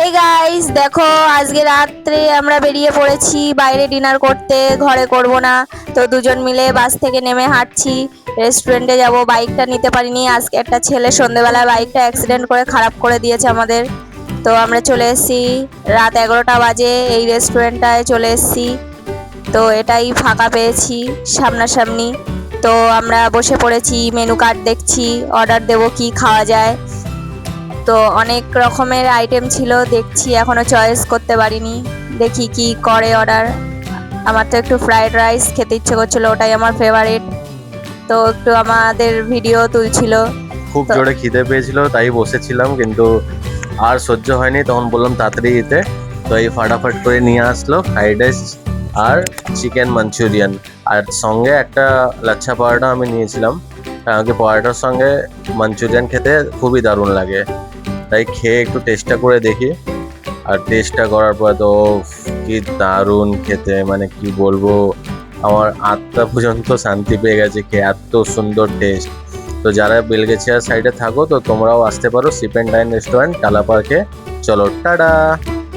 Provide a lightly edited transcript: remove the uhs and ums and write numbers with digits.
Hey guys, দেখো আজকে রাত্রে আমরা বেরিয়ে পড়েছি বাইরে ডিনার করতে। ঘরে করব না, তো দুজন মিলে বাস থেকে নেমে হাঁটছি, রেস্টুরেন্টে যাব। বাইকটা নিতে পারিনি, আজকে একটা ছেলে সন্ধ্যেবেলা বাইকটা অ্যাক্সিডেন্ট করে খারাপ করে দিয়েছে আমাদের। তো আমরা চলে এসেছি, রাত 11টা বাজে, এই রেস্টুরেন্টটায় চলে এসেছি। তো এটাই ফাঁকা পেয়েছি সামনাসামনি। তো আমরা বসে পড়েছি, মেনু কার্ড দেখছি, অর্ডার দেবো কি খাওয়া যায়। তো অনেক রকমের আইটেম ছিল, দেখছি এখনো চয়েস করতে পারিনি, দেখি কি করে অর্ডার। আমার তো একটু ফ্রাইড রাইস খেতে ইচ্ছে করছিল, ওটাই আমার ফেভারিট। তো একটু আমাদের ভিডিও তুলছিল। খুব তো জোরে খিদে পেয়েছিল, তাই বসেছিলাম, কিন্তু আর সহ্য হয়নি। তখন বললাম তাড়াতাড়ি দিতে, তো এই ফাটাফাট করে নিয়ে আসলো ফ্রাইড রাইস আর চিকেন মাঞ্চুরিয়ান, আর সঙ্গে একটা লাচ্ছা পরোটা আমি নিয়েছিলাম, কারণ কি পরোটার সঙ্গে মাঞ্চুরিয়ান খেতে খুবই দারুণ লাগে। তাই খেয়ে একটু টেস্টটা করে দেখি। আর টেস্টটা করার পর তো কি দারুণ খেতে, মানে কি বলবো, আমার আত্মা পর্যন্ত শান্তি পেয়ে গেছে খেয়ে, এত সুন্দর টেস্ট। তো যারা বেলগেছিয়ার সাইডে থাকো, তো তোমরাও আসতে পারো সিপ অ্যান্ড ডাইন রেস্টুরেন্ট টালা পার্কে। চলো টাটা।